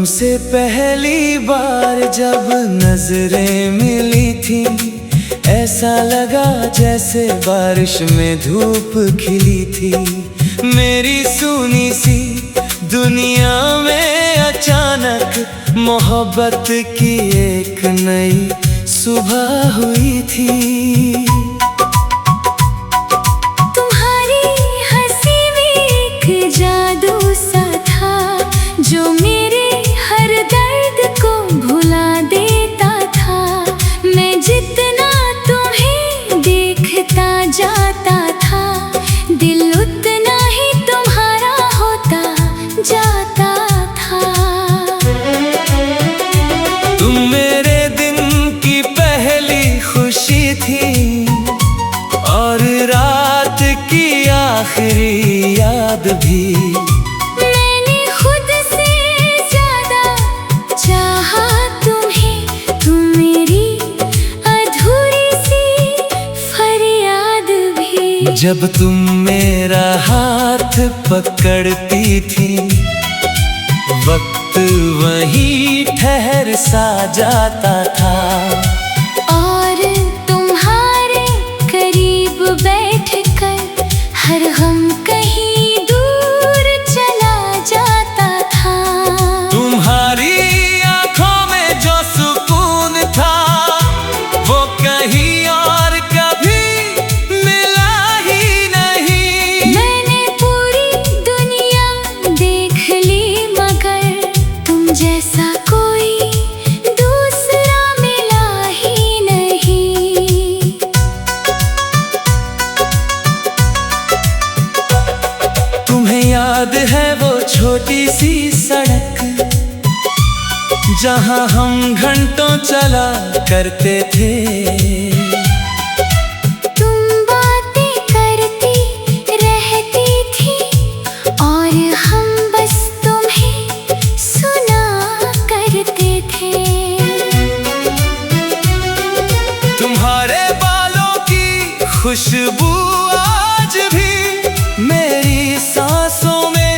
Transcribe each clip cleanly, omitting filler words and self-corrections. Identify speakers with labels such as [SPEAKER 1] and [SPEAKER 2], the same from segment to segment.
[SPEAKER 1] तुमसे पहली बार जब नजरें मिली थी, ऐसा लगा जैसे बारिश में धूप खिली थी। मेरी सुनी सी दुनिया में अचानक मोहब्बत की एक नई सुबह हुई थी।
[SPEAKER 2] तुम्हारी हंसी में एक जादू सा था, जो मेरे हर दर्द को भुला देता था। मैं जितना तुम्हें देखता जाता था, दिल उतना ही तुम्हारा होता जाता था।
[SPEAKER 1] तुम मेरे दिन की पहली खुशी थी, और रात की आखिरी याद भी।
[SPEAKER 2] मैंने खुद से ज्यादा चाहा तुम्हें, तुम मेरी अधूरी सी फरियाद भी।
[SPEAKER 1] जब तुम मेरा हाथ पकड़ती थी, वक्त वहीं ठहर सा जाता था।
[SPEAKER 2] और तुम्हारे करीब बैठकर हर गम कहीं दूर चला जाता था।
[SPEAKER 1] तुम्हारी आंखों में जो सुकून था, वो कहीं और कभी मिला ही नहीं।
[SPEAKER 2] मैंने पूरी दुनिया देख ली, मगर तुम जैसा कोई दूसरा मिला ही नहीं।
[SPEAKER 1] तुम्हें याद है वो छोटी सी सड़क, जहां हम घंटों चला करते थे।
[SPEAKER 2] तुम बातें करती रहती थी, और हम बस तुम्हें सुना करते थे।
[SPEAKER 1] तुम्हारे बालों की खुशबू आज भी मेरी सांसों में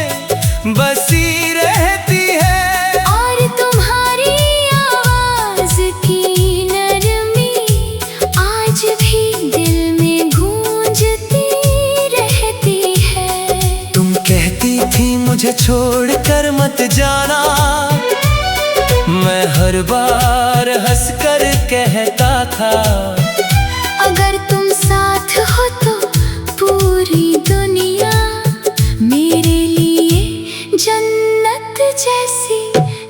[SPEAKER 1] बसी रहती है।
[SPEAKER 2] और तुम्हारी आवाज की नरमी आज भी दिल में गूंजती रहती है।
[SPEAKER 1] तुम कहती थी मुझे छोड़कर मत जाना, मैं हर बार हंसकर कहता था।
[SPEAKER 2] अगर तुम साथ हो तो पूरी दुनिया मेरे लिए जन्नत जैसी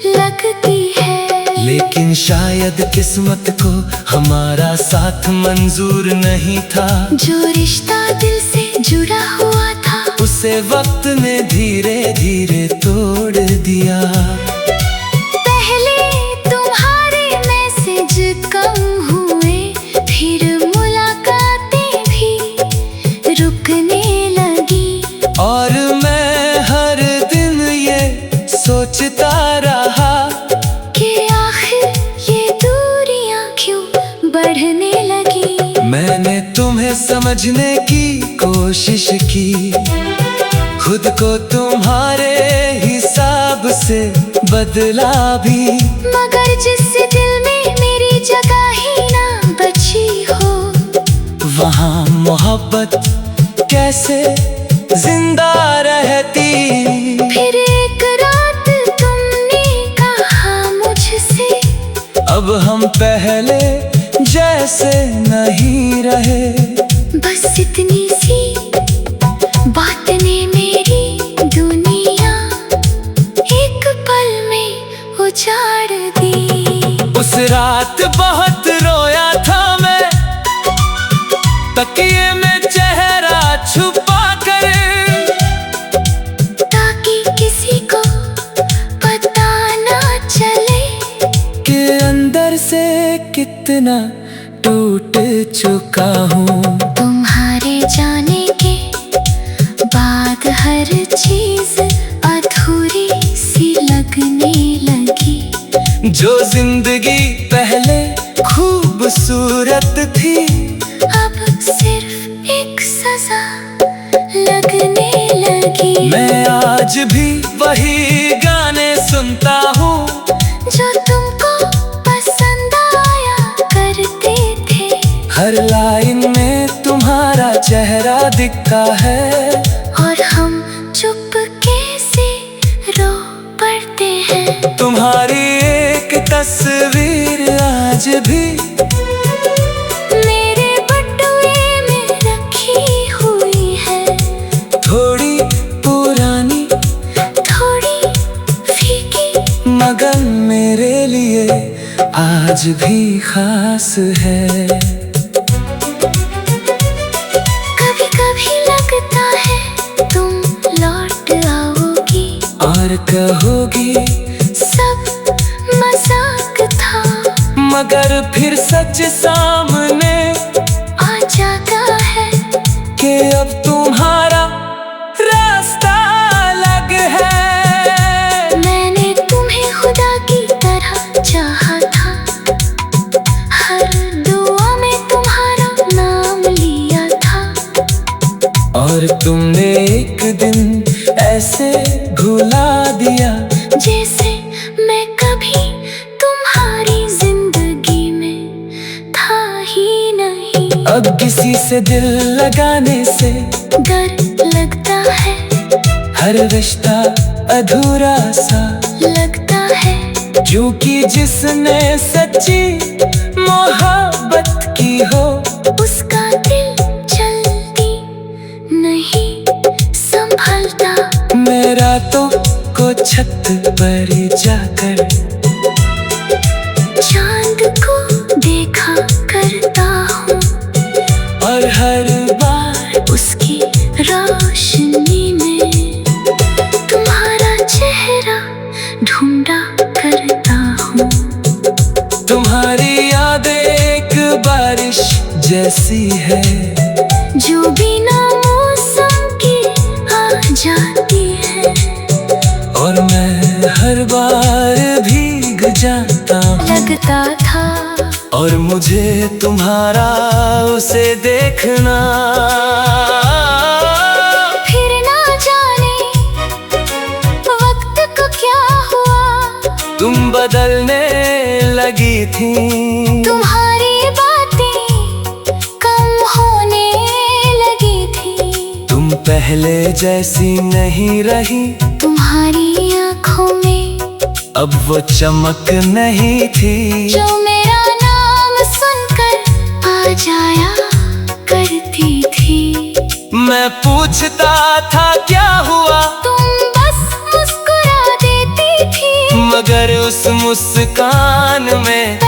[SPEAKER 2] लगती है।
[SPEAKER 1] लेकिन शायद किस्मत को हमारा साथ मंजूर नहीं था।
[SPEAKER 2] जो रिश्ता दिल से जुड़ा हुआ था,
[SPEAKER 1] उसे वक्त ने धीरे धीरे तोड़ दिया।
[SPEAKER 2] पहले तुम्हारे मैसेज कम हुए, फिर मुलाकातें भी रुकने लगी।
[SPEAKER 1] और मैं हर दिन ये सोचता रहा
[SPEAKER 2] कि आखिर ये दूरियां क्यों बढ़ने लगी।
[SPEAKER 1] मैंने तुम्हें समझने की कोशिश की, खुद को तुम्हारे हिसाब से बदला भी।
[SPEAKER 2] मगर जिस दिल में मेरी जगह ही ना बची हो,
[SPEAKER 1] वहाँ मोहब्बत कैसे जिंदा रहती।
[SPEAKER 2] फिर एक रात तुमने कहा मुझसे,
[SPEAKER 1] अब हम पहले जैसे नहीं रहे।
[SPEAKER 2] बस इतनी सी बात ने मेरी दुनिया एक पल में उजाड़ दी।
[SPEAKER 1] उस रात बहुत रोया था मैं, तकिए में चेहरा छुपा कर,
[SPEAKER 2] ताकि किसी को पता ना चले
[SPEAKER 1] कि अंदर से कितना टूट चुका हूँ।
[SPEAKER 2] तुम्हारे जाने के बाद हर चीज अधूरी सी लगने लगी।
[SPEAKER 1] जो जिंदगी पहले खूबसूरत थी,
[SPEAKER 2] अब सिर्फ एक सजा लगने लगी।
[SPEAKER 1] मैं आज भी वही गाने सुनता हूँ, हर लाइन में तुम्हारा चेहरा दिखता है,
[SPEAKER 2] और हम चुपके से रो पड़ते हैं।
[SPEAKER 1] तुम्हारी एक तस्वीर आज भी
[SPEAKER 2] मेरे बटुए में रखी हुई है,
[SPEAKER 1] थोड़ी पुरानी
[SPEAKER 2] थोड़ी फीकी,
[SPEAKER 1] मगर मेरे लिए आज भी खास है।
[SPEAKER 2] कभी कभी लगता है तुम लौट आओगी
[SPEAKER 1] और कहोगी
[SPEAKER 2] सब मजाक था,
[SPEAKER 1] मगर फिर सच सामने
[SPEAKER 2] आ जाता है
[SPEAKER 1] कि अब तुम्हारा रास्ता अलग है।
[SPEAKER 2] मैंने तुम्हें खुदा की तरह चाहा था, हर दुआ में तुम्हारा नाम लिया था,
[SPEAKER 1] और तुमने एक दिन ऐसे भुला दिया
[SPEAKER 2] जैसे मैं कभी तुम्हारी जिंदगी में था ही नहीं।
[SPEAKER 1] अब किसी से दिल लगाने से
[SPEAKER 2] डर लगता है,
[SPEAKER 1] हर रिश्ता अधूरा सा
[SPEAKER 2] लगता है,
[SPEAKER 1] क्योंकि जिसने सच्ची मोहब्बत की हो
[SPEAKER 2] उसका दिल जल्दी नहीं संभलता।
[SPEAKER 1] मेरा तो को छत पर जाकर
[SPEAKER 2] चांद को देखा करता हूँ,
[SPEAKER 1] और हर बार
[SPEAKER 2] उसकी रोशनी में तुम्हारा चेहरा ढूंढा करता हूँ।
[SPEAKER 1] तुम्हारी याद एक बारिश जैसी है,
[SPEAKER 2] जो बिना मौसम के आ जाती है,
[SPEAKER 1] और मैं हर बार भीग जाता हूँ।
[SPEAKER 2] लगता था
[SPEAKER 1] और मुझे तुम्हारा उसे देखना,
[SPEAKER 2] फिर ना जाने वक्त को क्या हुआ,
[SPEAKER 1] तुम बदलने लगी थी।
[SPEAKER 2] तुम्हारी बातें कम होने लगी थी,
[SPEAKER 1] तुम पहले जैसी नहीं रही,
[SPEAKER 2] तुम्हारी आँखों में
[SPEAKER 1] अब वो चमक नहीं थी,
[SPEAKER 2] जो मेरा नाम सुनकर आ जाया करती थी।
[SPEAKER 1] मैं पूछता था क्या हुआ,
[SPEAKER 2] तुम बस मुस्कुरा देती थी,
[SPEAKER 1] मगर उस मुस्कान में